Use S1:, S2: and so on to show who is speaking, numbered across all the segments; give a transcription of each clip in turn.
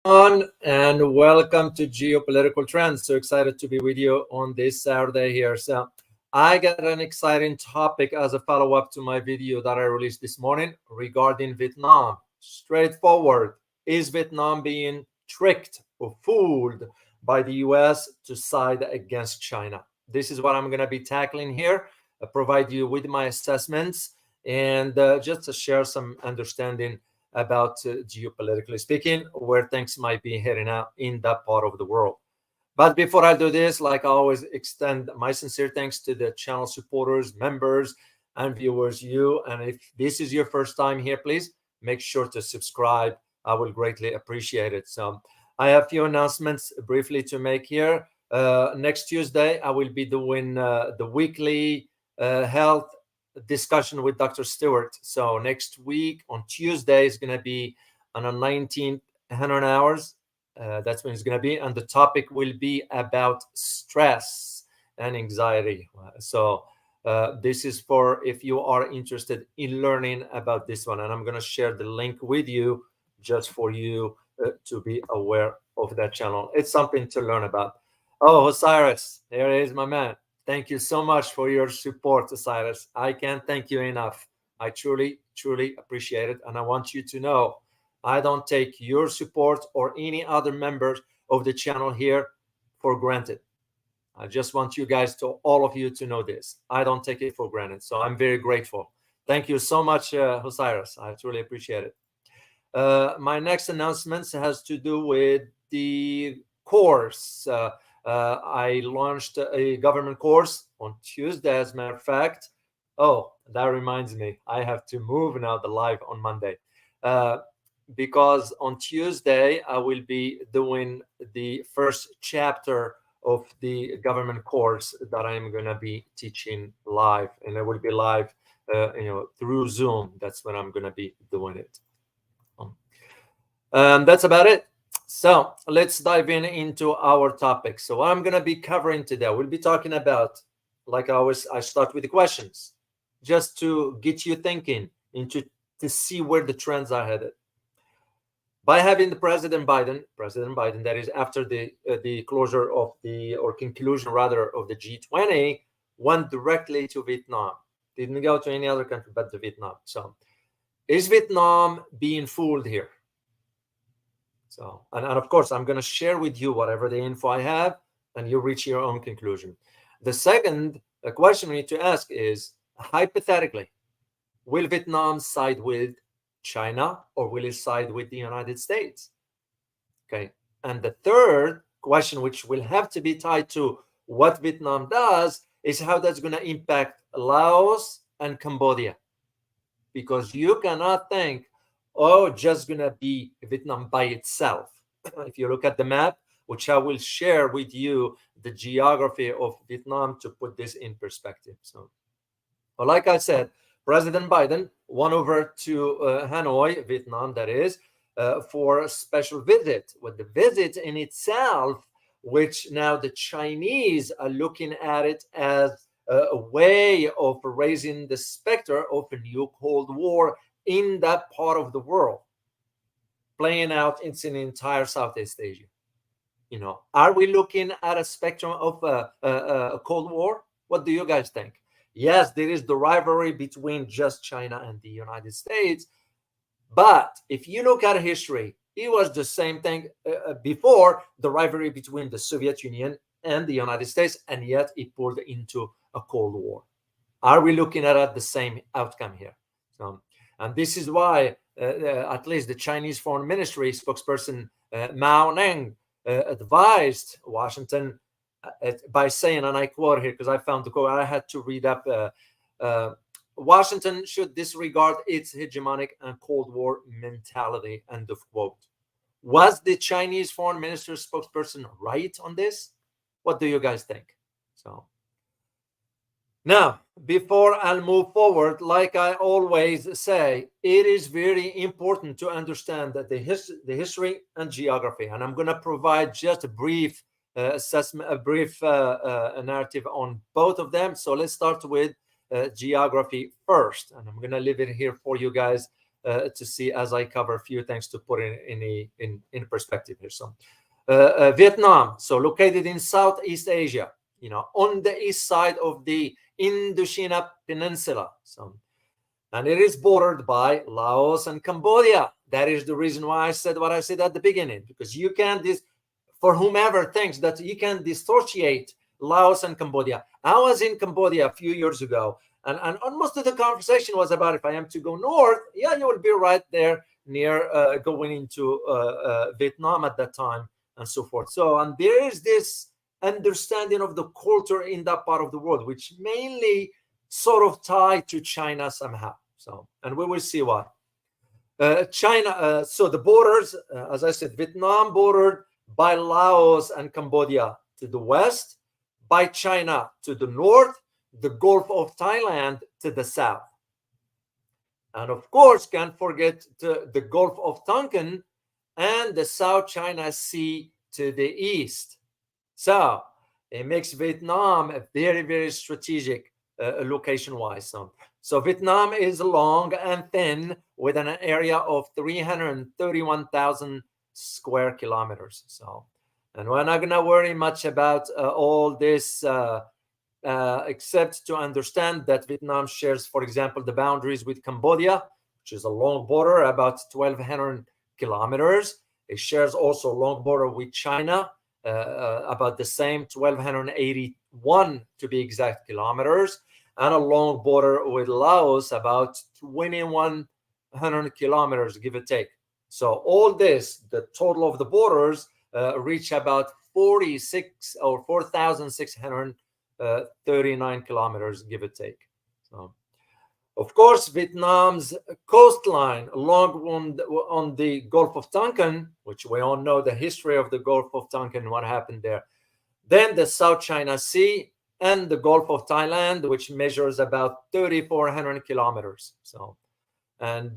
S1: everyone, and welcome to Geopolitical Trends. So excited to be with you on this Saturday here. So, I got an exciting topic as a follow up to my video that I released this morning regarding Vietnam. Straightforward. Is Vietnam being tricked or fooled by the US to side against China? This is what I'm going to be tackling here. Provide you with my assessments and just to share some understanding about geopolitically speaking, where things might be heading out in that part of the world. But before I do this, like I always extend my sincere thanks to the channel supporters, members, and viewers, you. And if this is your first time here, please make sure to subscribe. I will greatly appreciate it. So I have a few announcements briefly to make here. Next Tuesday, I will be doing the weekly health discussion with Dr. Stewart. So next week on Tuesday is going to be on a 1900 hours. That's when it's going to be. And the topic will be about stress and anxiety. So this is for if you are interested in learning about this one. And I'm going to share the link with you just for you to be aware of that channel. It's something to learn about. Oh, Osiris, there is my man. Thank you so much for your support, Osiris. I can't thank you enough. I truly, truly appreciate it. And I want you to know I don't take your support or any other members of the channel here for granted. I just want you guys to, all of you to know this. I don't take it for granted. So I'm very grateful. Thank you so much, Osiris. I truly appreciate it. My next announcement has to do with the course. I launched a government course on Tuesday, as a matter of fact. Oh, that reminds me, I have to move now the live on Monday. Because on Tuesday, I will be doing the first chapter of the government course that I'm going to be teaching live. And it will be live, through Zoom. That's when I'm going to be doing it. That's about it. So let's dive into our topic. So what I'm going to be covering today, we'll be talking about, like always, I start with the questions, just to get you thinking to see where the trends are headed. By having the President Biden, that is after the closure of or conclusion rather of the G20, went directly to Vietnam. Didn't go to any other country but to Vietnam. So is Vietnam being fooled here? So, and of course, I'm going to share with you whatever the info I have, and you reach your own conclusion. The second question we need to ask is, hypothetically, will Vietnam side with China or will it side with the United States? Okay. And the third question, which will have to be tied to what Vietnam does, is how that's going to impact Laos and Cambodia. Because you cannot think, oh, just going to be Vietnam by itself. If you look at the map, which I will share with you the geography of Vietnam to put this in perspective. So, well, like I said, President Biden went over to Hanoi, Vietnam, that is, for a special visit. With the visit in itself, which now the Chinese are looking at it as a way of raising the specter of a new Cold War in that part of the world, playing out in the entire Southeast Asia. Are we looking at a spectrum of a Cold War? What do you guys think? Yes, there is the rivalry between just China and the United States. But if you look at history, it was the same thing before, the rivalry between the Soviet Union and the United States, and yet it pulled into a Cold War. Are we looking at the same outcome here? And this is why, at least the Chinese Foreign Ministry spokesperson Mao Ning advised Washington by saying, and I quote here because I found the quote, I had to read up, Washington should disregard its hegemonic and Cold War mentality, end of quote. Was the Chinese Foreign Ministry spokesperson right on this? What do you guys think? So now, before I'll move forward, like I always say, it is very important to understand that the history and geography. And I'm going to provide just a brief assessment, a brief narrative on both of them. So let's start with geography first. And I'm going to leave it here for you guys to see as I cover a few things to put in perspective here. So Vietnam, so located in Southeast Asia, on the east side of the Indochina Peninsula. So, and it is bordered by Laos and Cambodia. That is the reason why I said what I said at the beginning, because you can't, for whomever thinks that you can dissociate Laos and Cambodia. I was in Cambodia a few years ago, and most of the conversation was about if I am to go north, yeah, you will be right there near going into Vietnam at that time and so forth. So, and there is this understanding of the culture in that part of the world, which mainly sort of tied to China somehow. So, and we will see why. China, so the borders, as I said, Vietnam bordered by Laos and Cambodia to the west, by China to the north, the Gulf of Thailand to the south. And of course, can't forget the Gulf of Tonkin and the South China Sea to the east. So it makes Vietnam a very, very strategic location-wise. So Vietnam is long and thin with an area of 331,000 square kilometers. So, and we're not going to worry much about all this, except to understand that Vietnam shares, for example, the boundaries with Cambodia, which is a long border, about 1,200 kilometers. It shares also a long border with China, about the same, 1,281 to be exact kilometers, and a long border with Laos, about 2,100 kilometers, give or take. So all this, the total of the borders, reach about 46 or 4,639 kilometers, give or take. So, of course, Vietnam's coastline along on the Gulf of Tonkin, which we all know the history of the Gulf of Tonkin, what happened there. Then the South China Sea and the Gulf of Thailand, which measures about 3,400 kilometers. So, and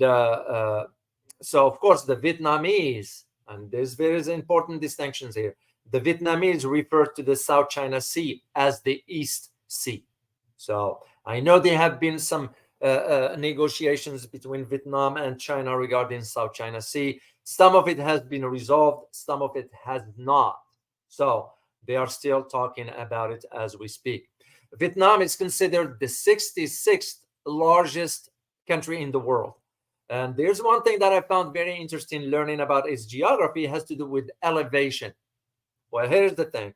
S1: so of course the Vietnamese, and there's very important distinctions here. The Vietnamese refer to the South China Sea as the East Sea. So I know there have been some negotiations between Vietnam and China regarding South China Sea. Some of it has been resolved, some of it has not. So they are still talking about it as we speak. Vietnam is considered the 66th largest country in the world. And there's one thing that I found very interesting learning about its geography, has to do with elevation. Well, here's the thing.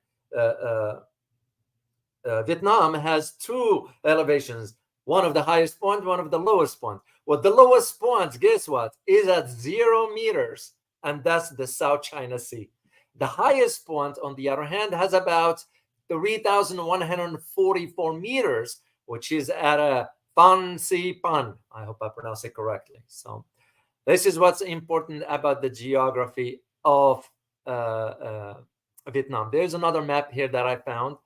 S1: Vietnam has two elevations, one of the highest point, one of the lowest point. Well, the lowest point, guess what, is at 0 meters, and that's the South China Sea. The highest point, on the other hand, has about 3,144 meters, which is at a Phan Si Pan. I hope I pronounce it correctly. So this is what's important about the geography of Vietnam. There's another map here that I found,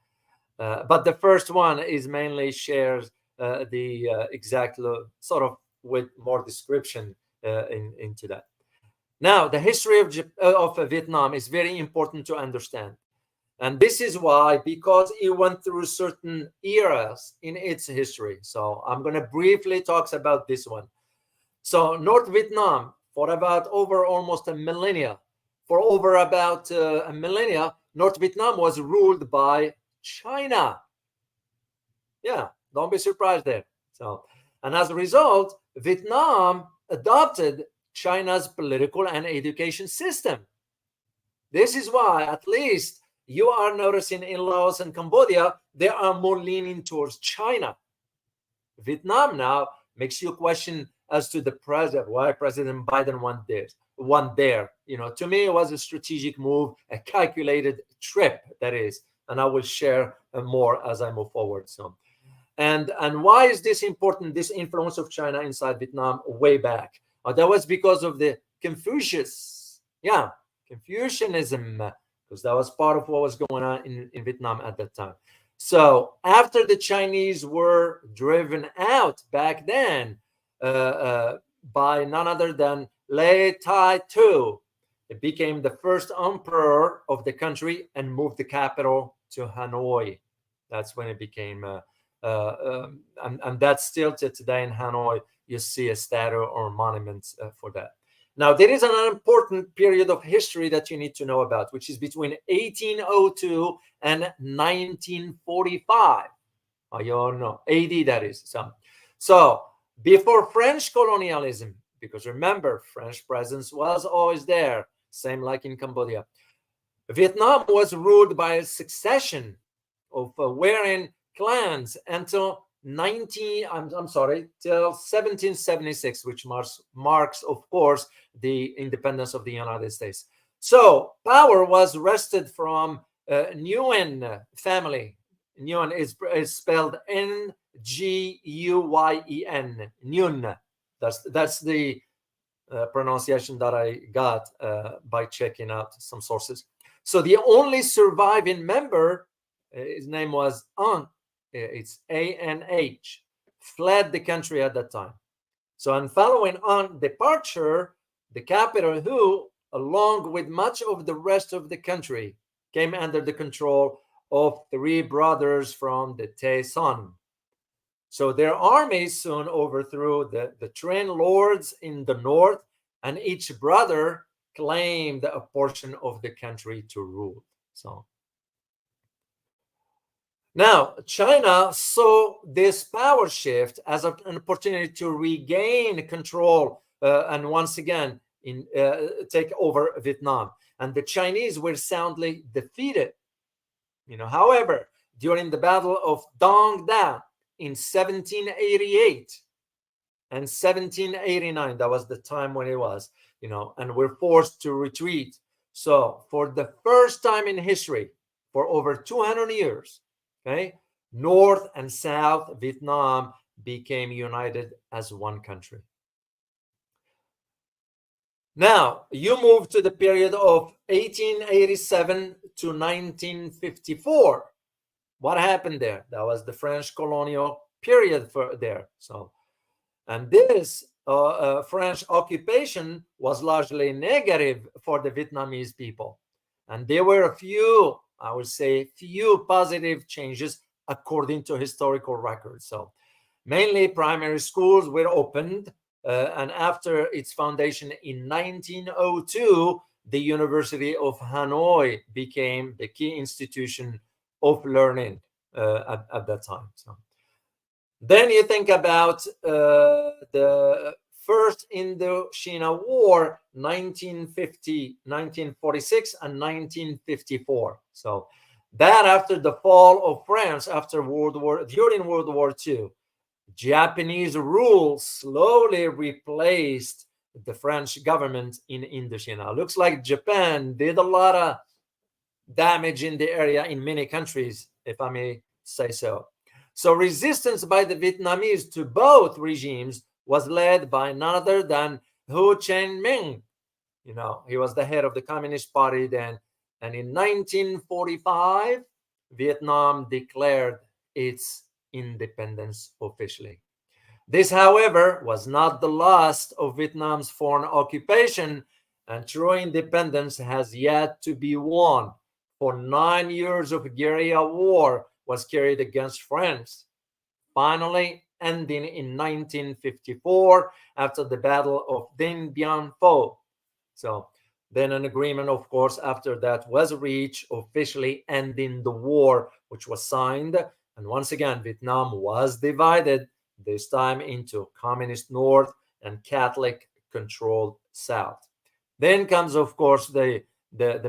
S1: but the first one is mainly shares the exact sort of with more description into that. Now, the history of Vietnam is very important to understand. And this is why, because it went through certain eras in its history. So I'm going to briefly talk about this one. So North Vietnam, for about over almost a millennia, North Vietnam was ruled by China. Yeah, don't be surprised there. So, and as a result, Vietnam adopted China's political and education system. This is why, at least, you are noticing in Laos and Cambodia, they are more leaning towards China. Vietnam now makes you question as to the president, why President Biden won there. You know, to me, it was a strategic move, a calculated trip, that is, and I will share more as I move forward. So, and why is this important, this influence of China inside Vietnam way back? That was because of the Confucianism, because that was part of what was going on in Vietnam at that time. So after the Chinese were driven out back then by none other than Lê Tai Tu, it became the first emperor of the country and moved the capital to Hanoi. That's when it became And that's still to today in Hanoi. You see a statue or monument for that. Now, there is an important period of history that you need to know about, which is between 1802 and 1945. You all know, AD, that is. So before French colonialism, because remember, French presence was always there, same like in Cambodia. Vietnam was ruled by a succession of warring clans until till 1776, which marks, of course, the independence of the United States. So power was wrested from Nguyen family. Nguyen is spelled Nguyen. Nguyen. That's the pronunciation that I got by checking out some sources. So the only surviving member, his name was Anh, it's A-N-H, fled the country at that time. So, and following Anh's departure, the capital, Hue, along with much of the rest of the country, came under the control of three brothers from the Tay Son. So their armies soon overthrew the Trin lords in the north, and each brother claimed a portion of the country to rule. So now China saw this power shift as an opportunity to regain control and once again take over Vietnam. And the Chinese were soundly defeated. However, during the Battle of Dong Da in 1788 and 1789, that was the time when it was, and were forced to retreat. So for the first time in history, for over 200 years, okay, North and South Vietnam became united as one country. Now, you move to the period of 1887 to 1954. What happened there? That was the French colonial period there. So, and this French occupation was largely negative for the Vietnamese people. And there were a few, I would say, few positive changes according to historical records. So mainly primary schools were opened, and after its foundation in 1902, the University of Hanoi became the key institution of learning at that time. So then you think about the First Indochina War, 1946 and 1954. So that after the fall of France during World War II, Japanese rule slowly replaced the French government in Indochina. Looks like Japan did a lot of damage in the area in many countries, if I may say so. So resistance by the Vietnamese to both regimes was led by none other than Ho Chi Minh. He was the head of the Communist Party then. And in 1945, Vietnam declared its independence officially. This, however, was not the last of Vietnam's foreign occupation, and true independence has yet to be won. For 9 years of guerrilla war was carried against France, finally ending in 1954 after the Battle of Dien Bien Phu. So then an agreement, of course, after that was reached, officially ending the war, which was signed. And once again, Vietnam was divided, this time into Communist North and Catholic-controlled South. Then comes, of course, the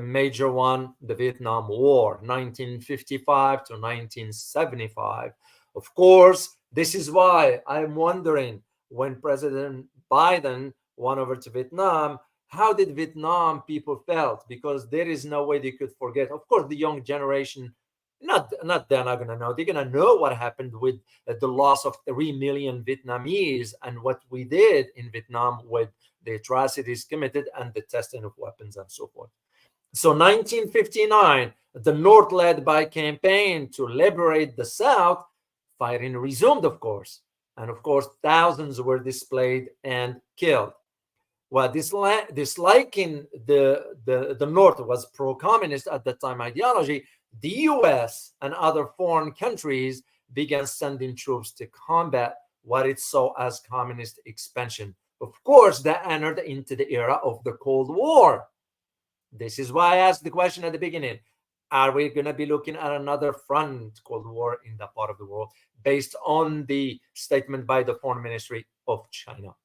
S1: major one, the Vietnam War, 1955 to 1975. Of course, this is why I'm wondering, when President Biden went over to Vietnam, how did Vietnam people felt? Because there is no way they could forget. Of course, the young generation, they're not going to know. They're going to know what happened with the loss of 3 million Vietnamese and what we did in Vietnam with the atrocities committed and the testing of weapons and so forth. So 1959, the North led by campaign to liberate the South, fighting resumed, of course. And of course, thousands were displaced and killed. Well, disliking the North was pro-communist at that time ideology. The US and other foreign countries began sending troops to combat what it saw as communist expansion. Of course, that entered into the era of the Cold War. This is why I asked the question at the beginning. Are we going to be looking at another front, Cold War, in that part of the world, based on the statement by the Foreign Ministry of China?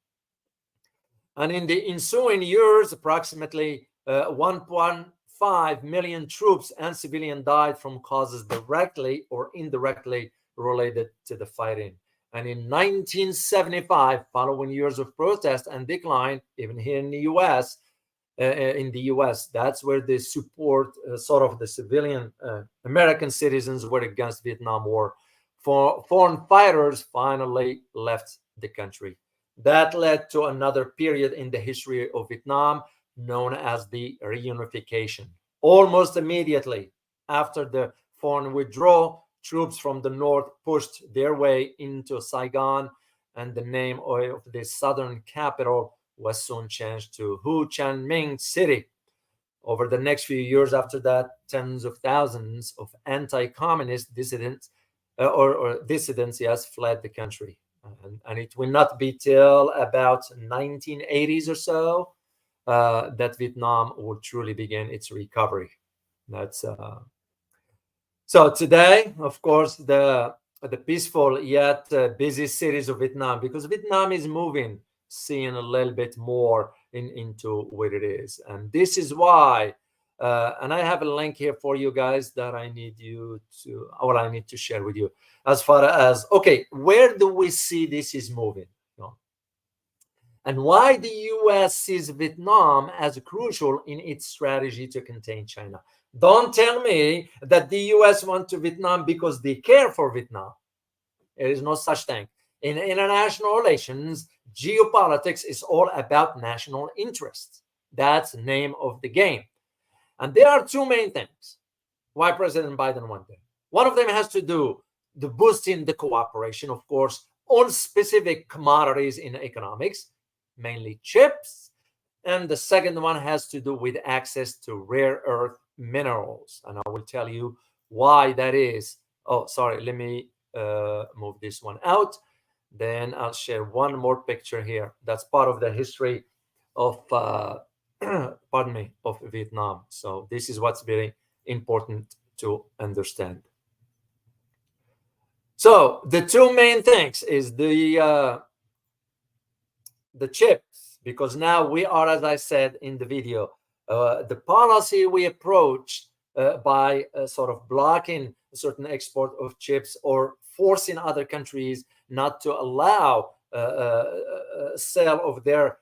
S1: And in the ensuing years, approximately 1.5 million troops and civilians died from causes directly or indirectly related to the fighting. And in 1975, following years of protest and decline, even here in the U.S., that's where the support, sort of the civilian American citizens were against Vietnam War. Foreign fighters finally left the country. That led to another period in the history of Vietnam known as the reunification. Almost immediately after the foreign withdrawal, troops from the north pushed their way into Saigon, and the name of the southern capital was soon changed to Ho Chi Minh City. Over the next few years after that, tens of thousands of anti-communist dissidents yes, fled the country. And it will not be till about 1980s or so that Vietnam will truly begin its recovery. That's so today, of course, the peaceful yet busy cities of Vietnam, because Vietnam is moving, seeing a little bit more into what it is. And this is why, and I have a link here for you guys that I need to share with you. As far as, okay, where do we see this is moving? And why the US sees Vietnam as crucial in its strategy to contain China. Don't tell me that the US went to Vietnam because they care for Vietnam. There is no such thing. In international relations, geopolitics is all about national interests. That's the name of the game. And there are two main things why President Biden went there. One of them has to do the boosting the cooperation, of course, on specific commodities in economics, mainly chips. And the second one has to do with access to rare earth minerals. And I will tell you why that is. Oh, sorry, let me move this one out. Then I'll share one more picture here. That's part of the history of, pardon me, of Vietnam. So this is what's very important to understand. So the two main things is the chips, because now we are, as I said in the video, the policy we approach by sort of blocking certain export of chips or forcing other countries not to allow sale of their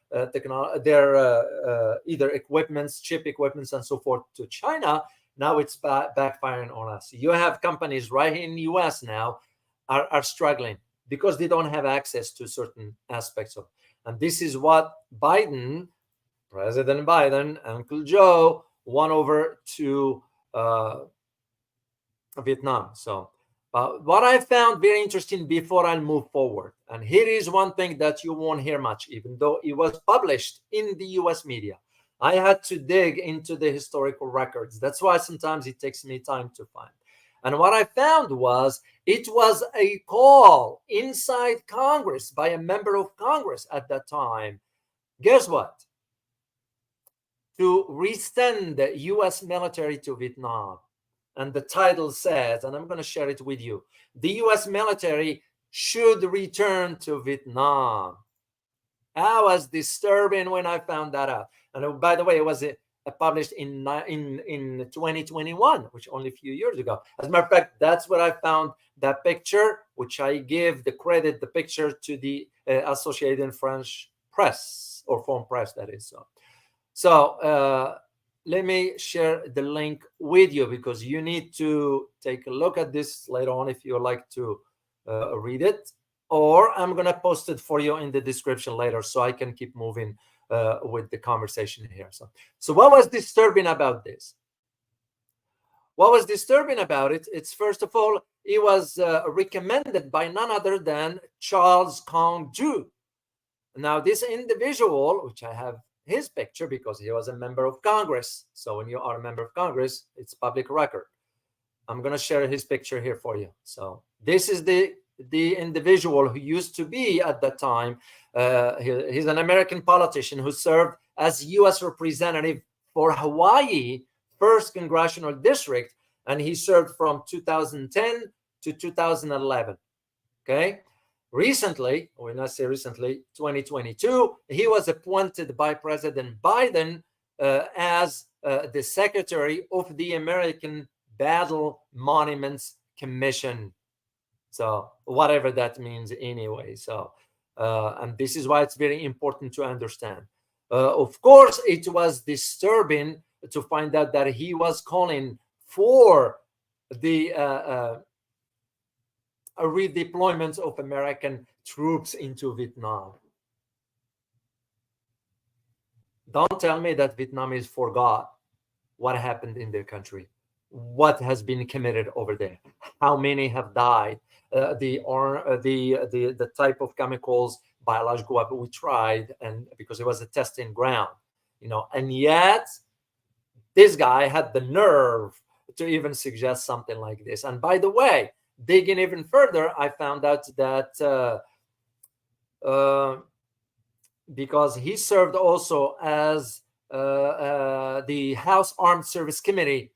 S1: either equipments, chip equipments, and so forth to China. Now it's backfiring on us. You have companies right here in the US now are struggling because they don't have access to certain aspects of. And this is what Biden, President Biden, Uncle Joe, won over to Vietnam. So what I found very interesting before I move forward, and here is one thing that you won't hear much, even though it was published in the US media. I had to dig into the historical records. That's why sometimes it takes me time to find. And what I found was it was a call inside Congress by a member of Congress at that time. Guess what? To resend the US military to Vietnam. And the title says, and I'm going to share it with you, the US military should return to Vietnam. I was disturbing when I found that out. And by the way, it was published in 2021, which only a few years ago. As a matter of fact, that's where I found that picture, which I give the credit, the picture, to the Associated French Press, or Foreign Press, that is. So let me share the link with you, because you need to take a look at this later on if you like to read it, or I'm going to post it for you in the description later so I can keep moving with the conversation here. So what was disturbing about this? What was disturbing about it? It's, first of all, it was recommended by none other than Charles Kong-ju. Now, this individual, which I have his picture because he was a member of Congress. So when you are a member of Congress, it's public record. I'm going to share his picture here for you. So This is the individual who used to be at that time. He's an American politician who served as U.S. representative for Hawaii 1st Congressional District, and he served from 2010 to 2011. Okay. Recently, or not say recently, 2022, he was appointed by President Biden as the secretary of the American Battle Monuments Commission. So whatever that means anyway. So, and this is why it's very important to understand. Of course, it was disturbing to find out that he was calling for the a redeployment of American troops into Vietnam. Don't tell me that Vietnamese forgot what happened in their country, what has been committed over there, how many have died, the type of chemicals, biological weapon we tried, and because it was a testing ground, and yet this guy had the nerve to even suggest something like this. And by the way, digging even further, I found out that because he served also as the House Armed Service Committee,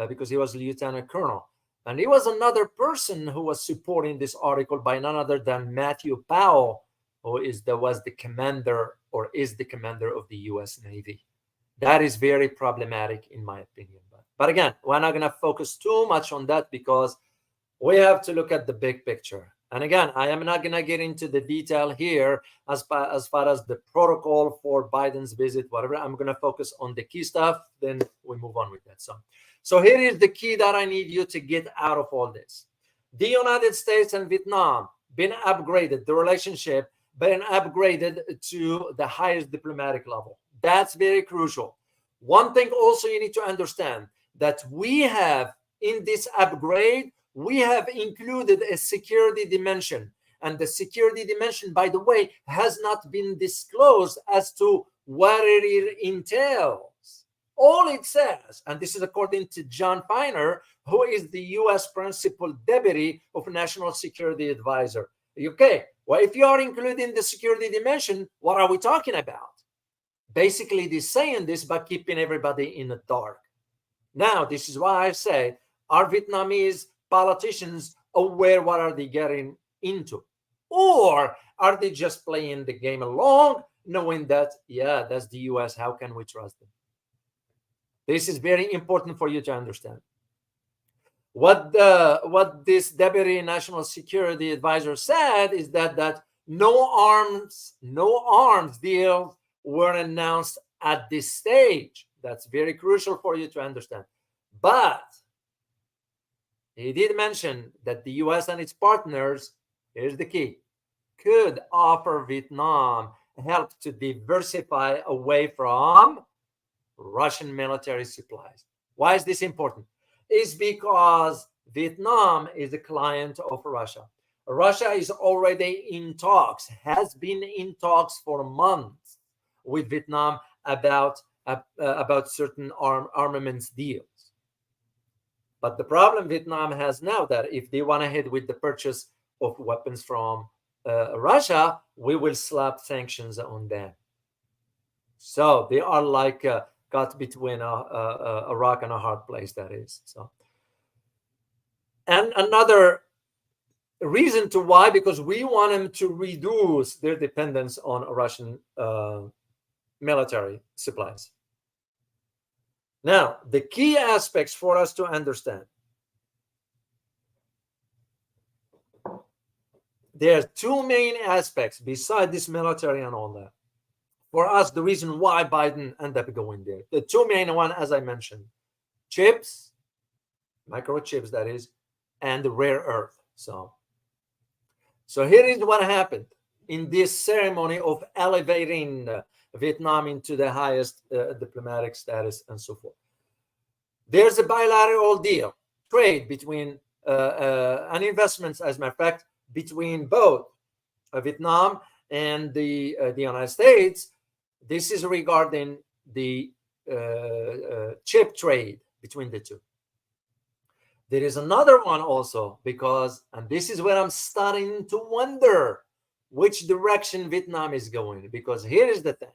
S1: because he was a lieutenant colonel. And he was another person who was supporting this article by none other than Matthew Powell, who was the commander or is the commander of the U.S. Navy. That is very problematic in my opinion. But again, we're not going to focus too much on that because we have to look at the big picture. And again, I am not going to get into the detail here as far as the protocol for Biden's visit, whatever. I'm going to focus on the key stuff. Then we move on with that. So here is the key that I need you to get out of all this. The United States and Vietnam been upgraded, the relationship been upgraded to the highest diplomatic level. That's very crucial. One thing also you need to understand that we have in this upgrade, we have included a security dimension. And the security dimension, by the way, has not been disclosed as to what it entails. All it says, and this is according to John Feiner, who is the U.S. Principal Deputy of National Security Advisor. Okay, well, if you are including the security dimension, what are we talking about? Basically, they're saying this by keeping everybody in the dark. Now, this is why I say, are Vietnamese politicians aware what are they getting into? Or are they just playing the game along, knowing that, yeah, that's the U.S., how can we trust them? This is very important for you to understand. What this Deputy National Security Advisor said is that no arms deals were announced at this stage. That's very crucial for you to understand. But he did mention that the U.S. and its partners, here's the key, could offer Vietnam help to diversify away from Russian military supplies. Why is this important? It's because Vietnam is a client of Russia. Russia is already in talks, has been in talks for months with Vietnam about certain armaments deals. But the problem Vietnam has now that if they want to head with the purchase of weapons from Russia, we will slap sanctions on them. So they are like got between a rock and a hard place, that is. So, and another reason to why, because we want them to reduce their dependence on Russian military supplies. Now, the key aspects for us to understand. There are two main aspects beside this military and all that. For us, the reason why Biden ended up going there. The two main one, as I mentioned, chips, microchips, that is, and the rare earth. So here is what happened in this ceremony of elevating Vietnam into the highest diplomatic status and so forth. There's a bilateral deal, trade between and investments, as a matter of fact, between both Vietnam and the United States. This is regarding the chip trade between the two. There is another one also, because, and this is where I'm starting to wonder which direction Vietnam is going, because here is the thing.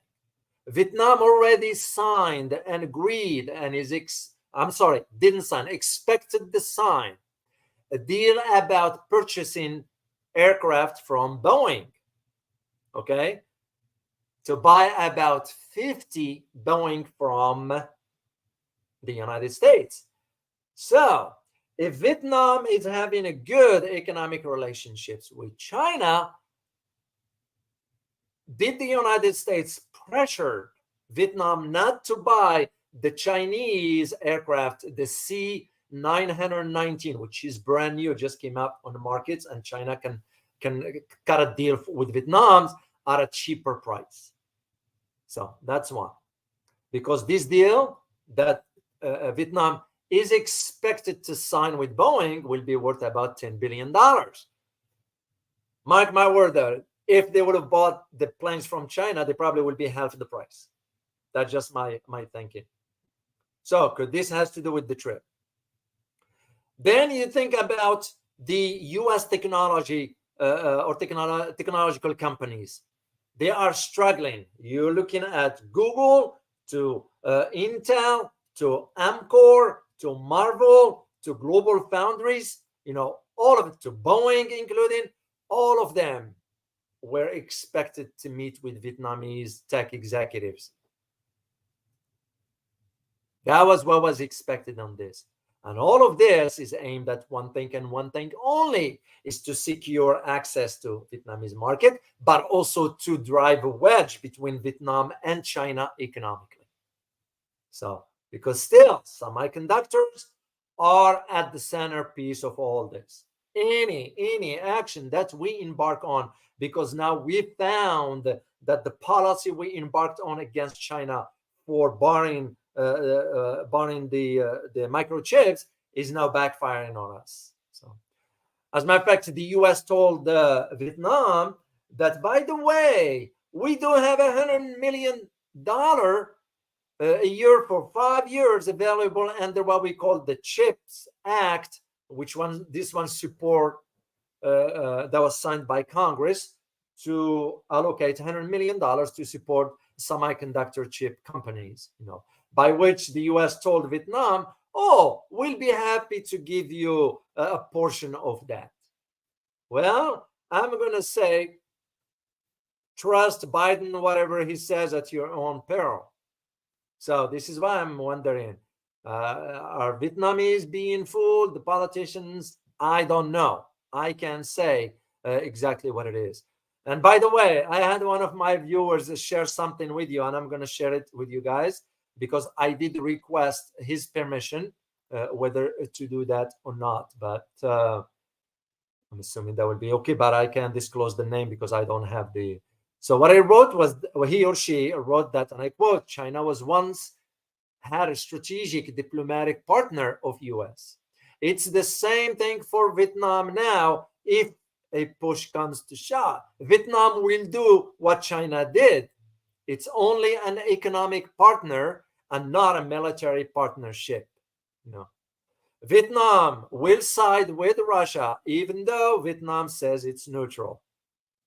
S1: Vietnam already signed and agreed and didn't sign, expected to sign a deal about purchasing aircraft from Boeing, okay? To buy about 50 Boeing from the United States. So if Vietnam is having a good economic relationships with China, did the United States pressure Vietnam not to buy the Chinese aircraft, the C919, which is brand new, just came out on the markets, and China can cut a deal with Vietnam at a cheaper price. So that's one. Because this deal that Vietnam is expected to sign with Boeing will be worth about $10 billion. Mark my word there. If they would have bought the planes from China, they probably would be half the price. That's just my thinking. So this has to do with the trip. Then you think about the U.S. technology or technological companies. They are struggling. You're looking at Google, to Intel, to Amcor, to Marvel, to Global Foundries, all of it, to Boeing including, all of them were expected to meet with Vietnamese tech executives. That was what was expected on this. And all of this is aimed at one thing and one thing only, is to secure access to Vietnamese market, but also to drive a wedge between Vietnam and China economically. So, because still semiconductors are at the centerpiece of all this. Any action that we embark on, because now we found that the policy we embarked on against China for barring the microchips is now backfiring on us. So, as a matter of fact, the U.S. told Vietnam that, by the way, we do have $100 million a year for 5 years available under what we call the CHIPS Act, this one support that was signed by Congress to allocate $100 million to support semiconductor chip companies, by which the U.S. told Vietnam, oh, we'll be happy to give you a portion of that. Well, I'm going to say, trust Biden, whatever he says, at your own peril. So this is why I'm wondering, are Vietnamese being fooled? The politicians? I don't know. I can't say exactly what it is. And by the way, I had one of my viewers share something with you, and I'm going to share it with you guys, because I did request his permission, whether to do that or not. But I'm assuming that would be okay, but I can't disclose the name because I don't have the... So what I wrote was, he or she wrote that, and I quote, China was once had a strategic diplomatic partner of US. It's the same thing for Vietnam now. If a push comes to shove, Vietnam will do what China did. It's only an economic partner and not a military partnership. Vietnam will side with Russia, even though Vietnam says it's neutral.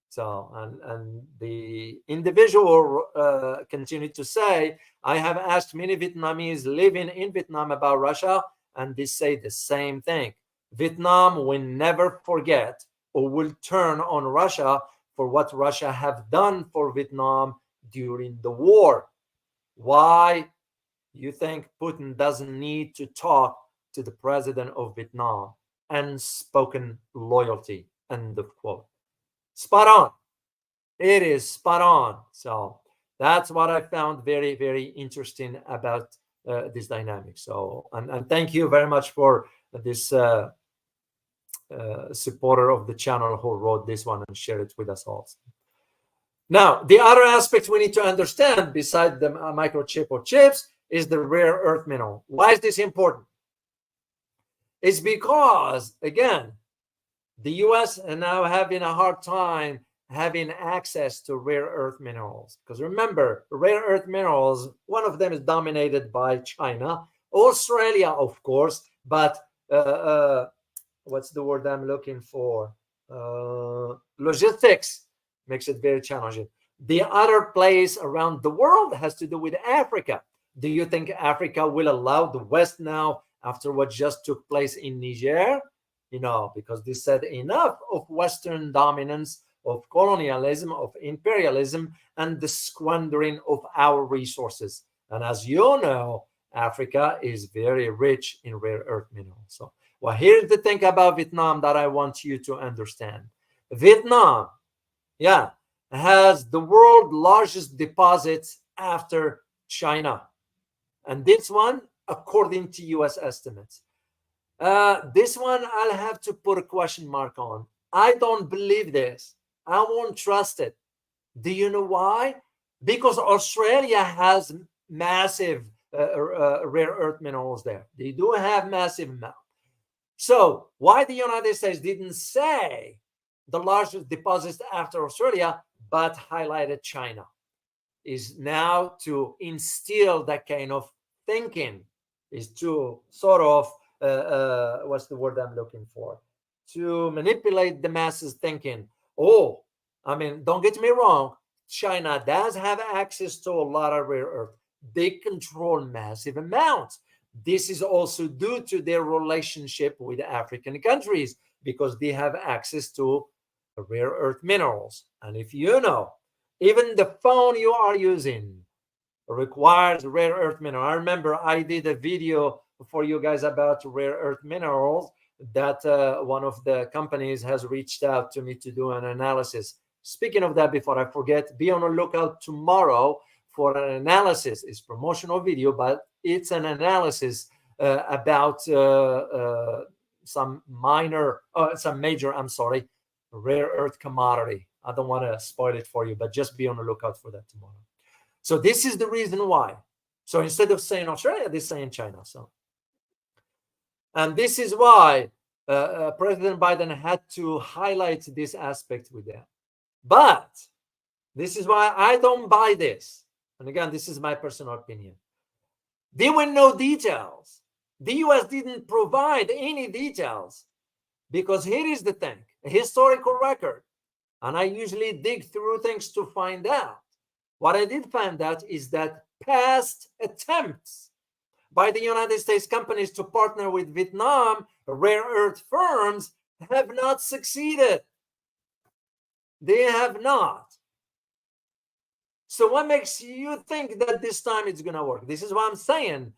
S1: So, and the individual continued to say, I have asked many Vietnamese living in Vietnam about Russia, and they say the same thing. Vietnam will never forget or will turn on Russia for what Russia have done for Vietnam during the war. Why you think Putin doesn't need to talk to the president of Vietnam? Unspoken loyalty, end of quote. Spot on. It is spot on. So that's what I found very, very interesting about this dynamic. So, and thank you very much for this supporter of the channel who wrote this one and shared it with us also. Now, the other aspect we need to understand, beside the microchip or chips, is the rare earth mineral. Why is this important? It's because, again, the US are now having a hard time having access to rare earth minerals. Because remember, rare earth minerals, one of them is dominated by China, Australia, of course, but what's the word I'm looking for? Logistics makes it very challenging. The other place around the world has to do with Africa. Do you think Africa will allow the West now after what just took place in Niger? Because they said enough of Western dominance, of colonialism, of imperialism, and the squandering of our resources. And as you know, Africa is very rich in rare earth minerals. So, well, here's the thing about Vietnam that I want you to understand. Vietnam, yeah, has the world's largest deposits after China. And this one, according to US estimates. This one, I'll have to put a question mark on. I don't believe this. I won't trust it. Do you know why? Because Australia has massive rare earth minerals there. They do have massive amount. So why the United States didn't say the largest deposits after Australia, but highlighted China, is now to instill that kind of thinking, is to sort of, what's the word I'm looking for? To manipulate the masses thinking, oh, I mean, don't get me wrong, China does have access to a lot of rare earth. They control massive amounts. This is also due to their relationship with African countries because they have access to rare earth minerals. And if you know, even the phone you are using requires rare earth mineral. I remember I did a video for you guys about rare earth minerals that one of the companies has reached out to me to do an analysis. Speaking of that, before I forget, be on the lookout tomorrow for an analysis. It's promotional video, but it's an analysis about some major, I'm sorry, rare earth commodity. I don't want to spoil it for you, but just be on the lookout for that tomorrow. So this is the reason why. So instead of saying Australia, they're saying China. So, and this is why President Biden had to highlight this aspect with them. But this is why I don't buy this. And again, this is my personal opinion. There were no details. The US didn't provide any details because here is the thing, a historical record. And I usually dig through things to find out. What I did find out is that past attempts by the United States companies to partner with Vietnam rare earth firms have not succeeded. They have not. So what makes you think that this time it's going to work? This is what I'm saying.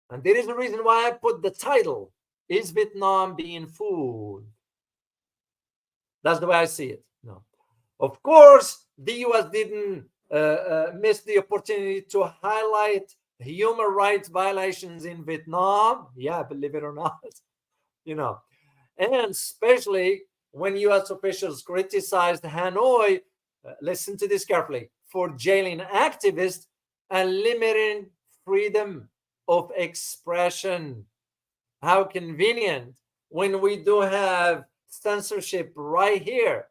S1: And there is a reason why I put the title, Is Vietnam Being Fooled? That's the way I see it. No. Of course, the US didn't miss the opportunity to highlight human rights violations in Vietnam. Yeah, believe it or not. And especially when US officials criticized Hanoi, listen to this carefully, for jailing activists and limiting freedom of expression. How convenient when we do have censorship right here.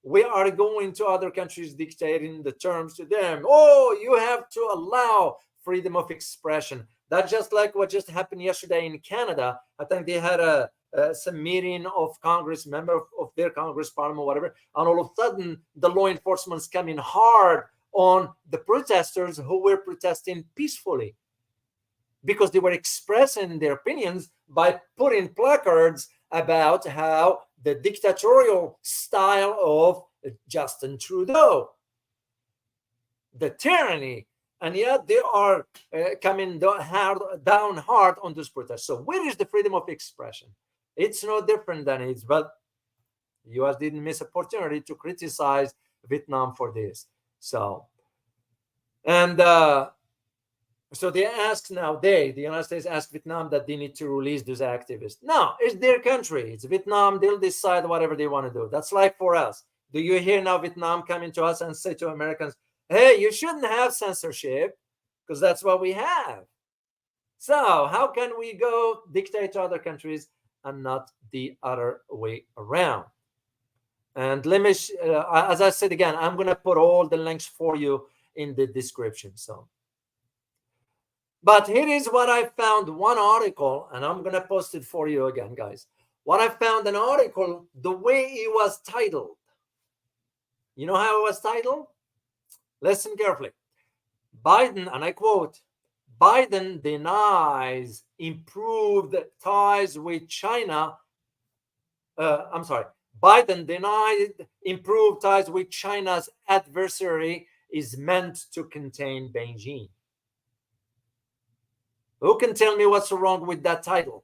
S1: We are going to other countries dictating the terms to them. Oh, you have to allow freedom of expression. That's just like what just happened yesterday in Canada. I think they had some meeting of Congress, member of their Congress, Parliament, whatever, and all of a sudden the law enforcement's coming hard on the protesters who were protesting peacefully because they were expressing their opinions by putting placards about how the dictatorial style of Justin Trudeau, the tyranny, and yet they are coming down hard on this protest. So where is the freedom of expression? It's no different than it is, but the U.S. didn't miss opportunity to criticize Vietnam for this. So, and so they ask now, the United States asked Vietnam that they need to release those activists. No, it's their country. It's Vietnam. They'll decide whatever they want to do. That's like for us. Do you hear now Vietnam coming to us and say to Americans, hey, you shouldn't have censorship because that's what we have. So how can we go dictate to other countries and not the other way around? And let me, as I said again, I'm going to put all the links for you in the description. So, But here is what I found, one article, and I'm going to post it for you again, guys. What I found, an article, the way it was titled. You know how it was titled? Listen carefully. Biden, and I quote, Biden denies improved ties with China. I'm sorry. Biden denied improved ties with China's adversary is meant to contain Beijing. Who can tell me what's wrong with that title?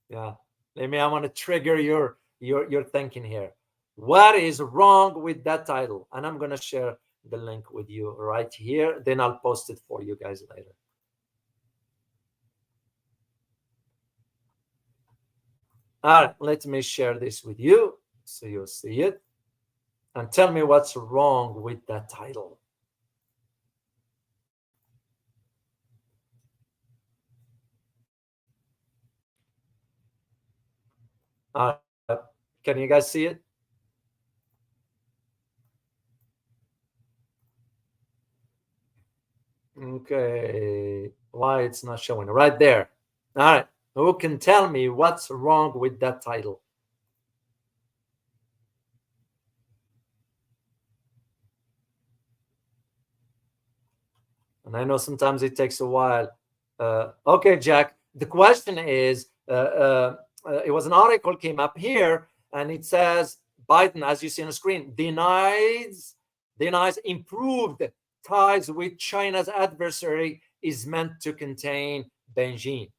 S1: Yeah, I want to trigger your thinking here. What is wrong with that title? And I'm going to share the link with you right here. Then I'll post it for you guys later. All right, let me share this with you so you'll see it. And tell me what's wrong with that title. All right, can you guys see it? Okay, why it's not showing? Right there. All right, who can tell me what's wrong with that title? And I know sometimes it takes a while. Okay, Jack, the question is, it was an article came up here, and it says Biden, as you see on the screen, denies improved ties with China's adversary is meant to contain Beijing.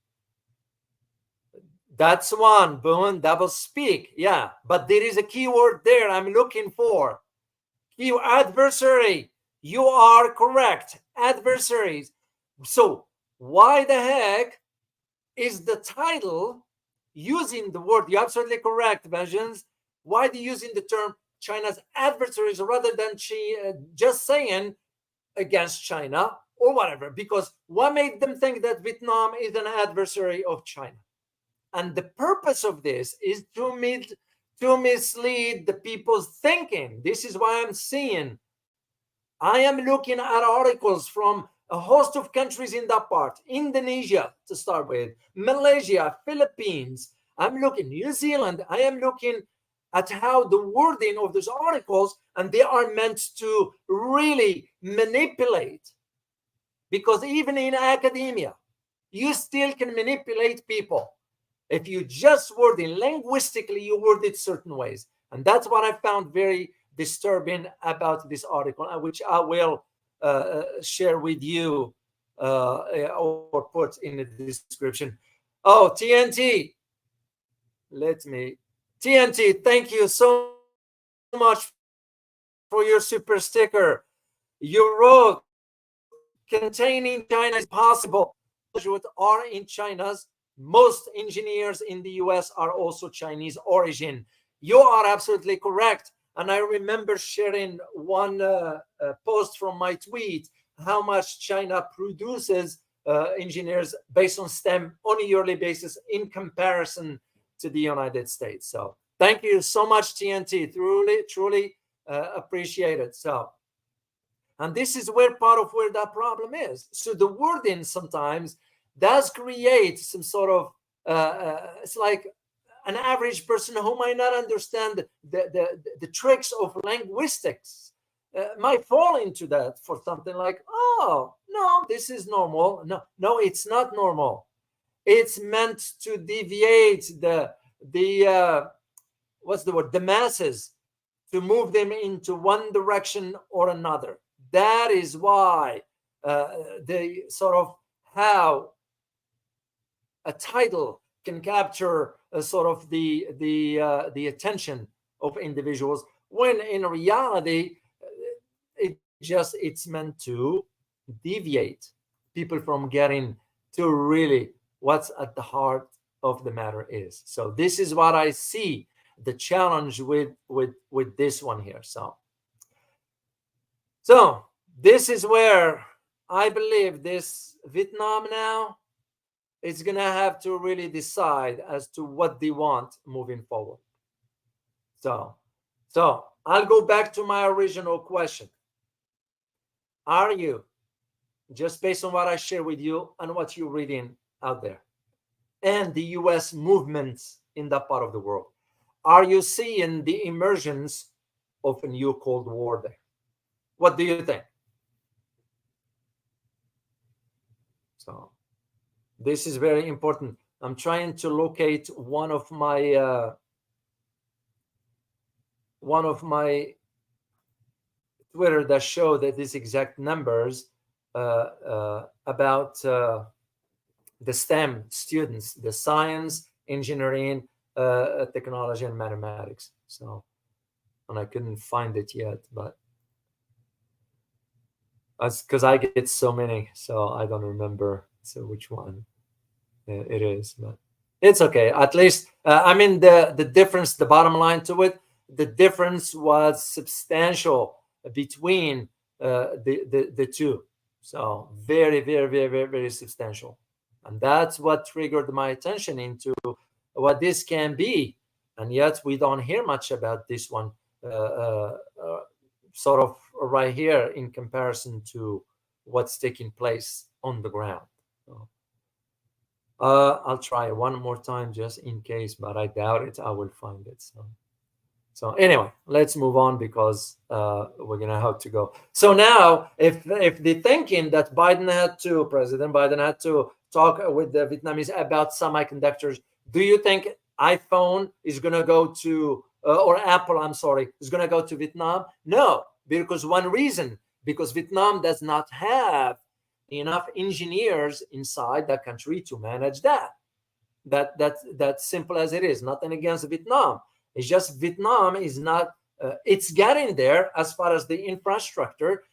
S1: That's one, Boone, double speak. Yeah, but there is a keyword there I'm looking for. Keyword adversary. You are correct. Adversaries. So why the heck is the title using the word? You're absolutely correct, Vengeance. Why are you using the term China's adversaries rather than just saying against China or whatever? Because what made them think that Vietnam is an adversary of China? And the purpose of this is to mislead the people's thinking. This is why I'm seeing. I am looking at articles from a host of countries in that part. Indonesia, to start with, Malaysia, Philippines. I'm looking New Zealand. I am looking at how the wording of those articles, and they are meant to really manipulate. Because even in academia, you still can manipulate people. If you just word it linguistically, you word it certain ways. And that's what I found very disturbing about this article, which I will share with you or put in the description. Oh, TNT. TNT, thank you so much for your super sticker. You wrote, containing China is possible. Are in China's. Most engineers in the US are also Chinese origin. You are absolutely correct. And I remember sharing one post from my tweet, how much China produces engineers based on STEM on a yearly basis in comparison to the United States. So thank you so much, TNT. Truly appreciate it. So, and this is where part of where that problem is. So the wording sometimes does create some sort of it's like an average person who might not understand the tricks of linguistics might fall into that for something like, oh no, this is normal. No, it's not normal. It's meant to deviate the what's the word, the masses, to move them into one direction or another. That is why the sort of how a title can capture sort of the attention of individuals, when in reality it's meant to deviate people from getting to really what's at the heart of the matter is. So this is what I see the challenge with this one here. So this is where I believe this Vietnam now is going to have to really decide as to what they want moving forward. So I'll go back to my original question. Are you just based on what I share with you and what you're reading out there, and the US movements in that part of the world? Are you seeing the emergence of a new Cold War there? What do you think? So this is very important. I'm trying to locate one of my Twitter that show that these exact numbers about the STEM students, the science, engineering, technology, and mathematics. So, and I couldn't find it yet, but that's because I get so many, so I don't remember which one it is, but it's okay. At least, I mean, the difference, the bottom line to it, the difference was substantial between the two. So very, very, very, very, very substantial. And that's what triggered my attention into what this can be. And yet we don't hear much about this one sort of right here in comparison to what's taking place on the ground. So, I'll try one more time just in case, but I doubt it. I will find it. So anyway, let's move on because we're gonna have to go. So now, if the thinking that President Biden had to talk with the Vietnamese about semiconductors, do you think iPhone is gonna go to or Apple, I'm sorry, is gonna go to Vietnam? No, because one reason, because Vietnam does not have enough engineers inside that country to manage that. That's simple as it is. Nothing against Vietnam. It's just Vietnam is not. It's getting there as far as the infrastructure.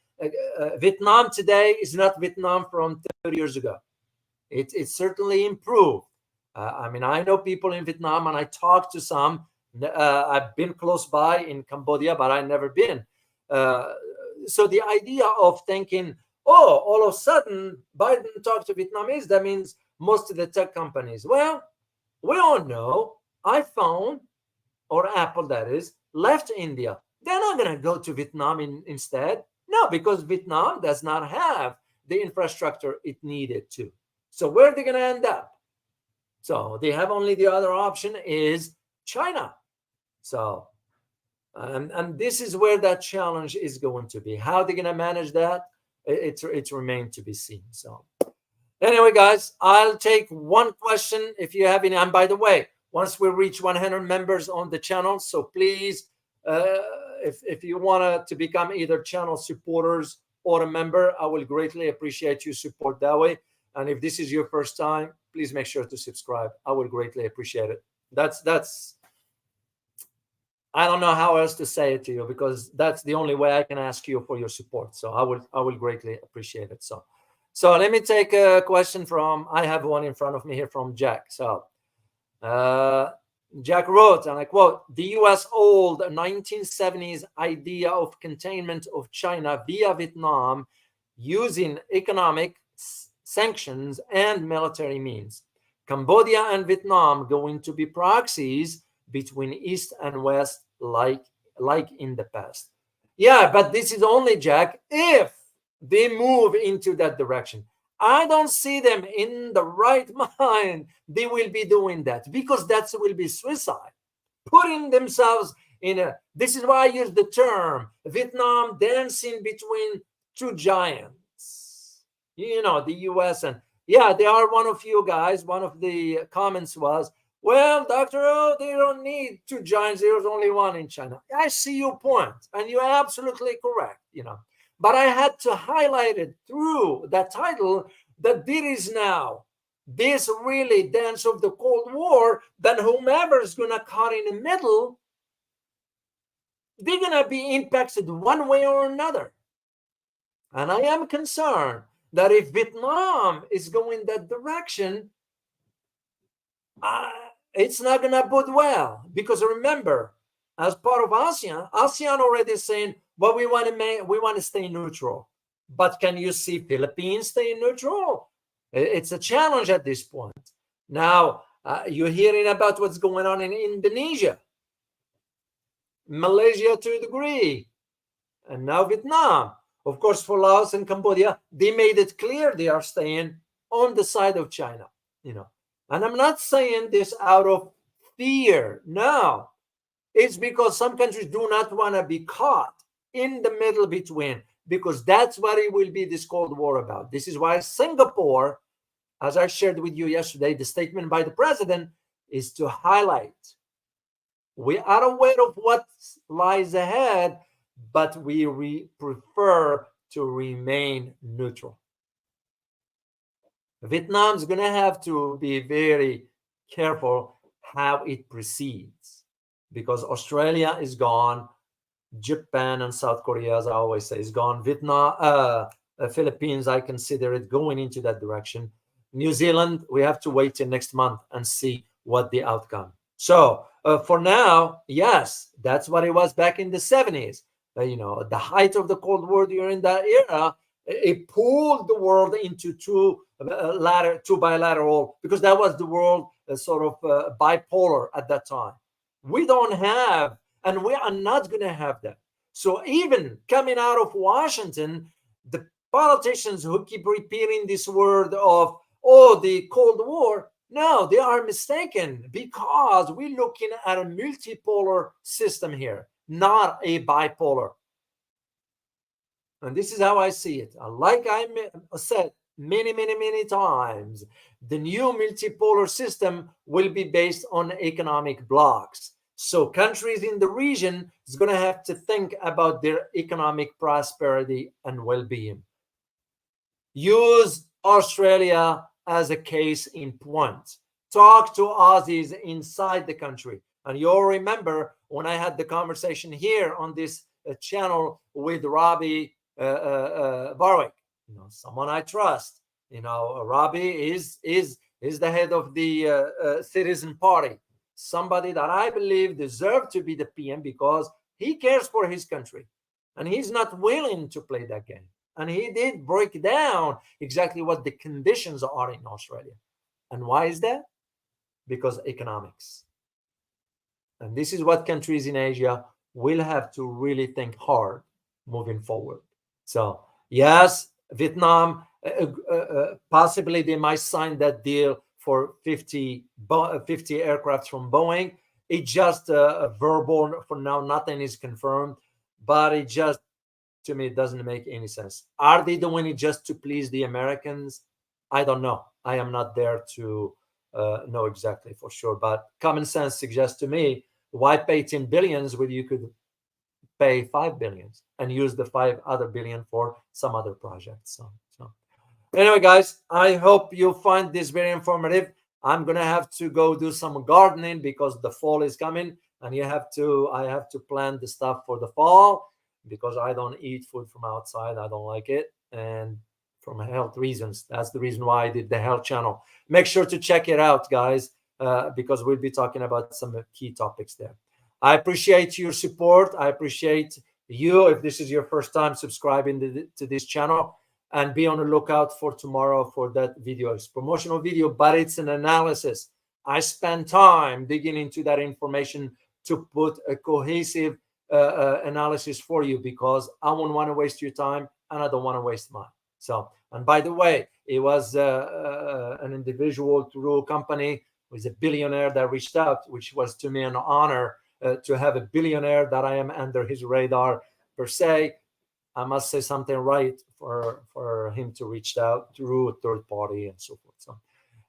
S1: Vietnam today is not Vietnam from 30 years ago. It's certainly improved. I mean, I know people in Vietnam, and I talked to some. I've been close by in Cambodia, but I've never been. So the idea of thinking, oh, all of a sudden Biden talked to Vietnamese, that means most of the tech companies. Well, we all know iPhone or Apple, that is, left India. They're not going to go to Vietnam instead. No, because Vietnam does not have the infrastructure it needed to. So where are they going to end up? So they have only the other option is China. So, and this is where that challenge is going to be. How they're going to manage that, it's remained to be seen. So anyway, guys, I'll take one question if you have any. And by the way, once we reach 100 members on the channel, so please, if you want to become either channel supporters or a member, I will greatly appreciate your support that way. And if this is your first time, please make sure to subscribe. I would greatly appreciate it. That's I don't know how else to say it to you, because that's the only way I can ask you for your support. So I will greatly appreciate it. So let me take a question from, I have one in front of me here from Jack. So Jack wrote, and I quote, the US old 1970s idea of containment of China via Vietnam using economic sanctions and military means. Cambodia and Vietnam going to be proxies between East and West, like in the past. Yeah, but this is only, Jack, if they move into that direction. I don't see them in the right mind. They will be doing that, because that will be suicide, putting themselves in a. This is why I use the term Vietnam dancing between two giants. You know, the US and, yeah, they are one of you guys. One of the comments was, well, Dr. O, they don't need two giants. There's only one in China. I see your point, and you're absolutely correct, you know. But I had to highlight it through that title that there is now this really dance of the Cold War, that whomever is going to cut in the middle, they're going to be impacted one way or another. And I am concerned that if Vietnam is going that direction, it's not going to bode well. Because remember, as part of ASEAN already saying, well, we want to stay neutral. But can you see Philippines staying neutral? It's a challenge at this point. Now, you're hearing about what's going on in Indonesia, Malaysia to a degree, and now Vietnam. Of course, for Laos and Cambodia, they made it clear they are staying on the side of China, you know. And I'm not saying this out of fear. No, it's because some countries do not want to be caught in the middle between, because that's what it will be this Cold War about. This is why Singapore, as I shared with you yesterday, the statement by the president is to highlight we are aware of what lies ahead, but we prefer to remain neutral. Vietnam's going to have to be very careful how it proceeds, because Australia is gone, Japan and South Korea, as I always say, is gone. Vietnam, Philippines, I consider it going into that direction. New Zealand, we have to wait till next month and see what the outcome. So for now, yes, that's what it was back in the 70s. The height of the Cold War during that era, it pulled the world into two bilateral, because that was the world sort of bipolar at that time. We don't have, and we are not going to have that. So even coming out of Washington, the politicians who keep repeating this word of, oh, the Cold War, no, they are mistaken, because we're looking at a multipolar system here, not a bipolar. And this is how I see it. Like I said many times, the new multipolar system will be based on economic blocks. So countries in the region is going to have to think about their economic prosperity and well-being. Use Australia as a case in point. Talk to Aussies inside the country. And you'll remember when I had the conversation here on this channel with Robbie Barwick, someone I trust. Robbie is the head of the Citizen Party, somebody that I believe deserves to be the PM, because he cares for his country and he's not willing to play that game. And he did break down exactly what the conditions are in Australia. And why is that? Because economics. And this is what countries in Asia will have to really think hard moving forward. So yes, Vietnam, possibly they might sign that deal for 50 aircraft from Boeing. It's just a verbal for now. Nothing is confirmed, but it just, to me, it doesn't make any sense. Are they doing it just to please the Americans? I don't know. I am not there to know exactly for sure, but common sense suggests to me, why pay 10 billions when you could pay 5 billions and use the 5 other billion for some other projects. So anyway, guys, I hope you find this very informative. I'm gonna have to go do some gardening because the fall is coming, and I have to plant the stuff for the fall, because I don't eat food from outside. I don't like it, and from health reasons. That's the reason why I did the health channel. Make sure to check it out, guys, because we'll be talking about some key topics there. I appreciate your support. I appreciate you, if this is your first time subscribing to this channel, and be on the lookout for tomorrow for that video. It's a promotional video, but it's an analysis. I spend time digging into that information to put a cohesive analysis for you, because I won't want to waste your time and I don't want to waste mine. So, and by the way, it was an individual through a company who is a billionaire that reached out, which was to me an honor to have a billionaire that I am under his radar per se. I must say something right for him to reach out through a third party and so forth. So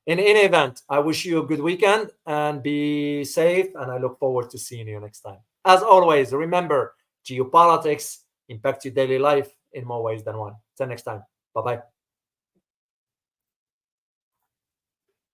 S1: in any event, I wish you a good weekend and be safe, and I look forward to seeing you next time. As always, remember, geopolitics impact your daily life in more ways than one. Till next time. Bye-bye.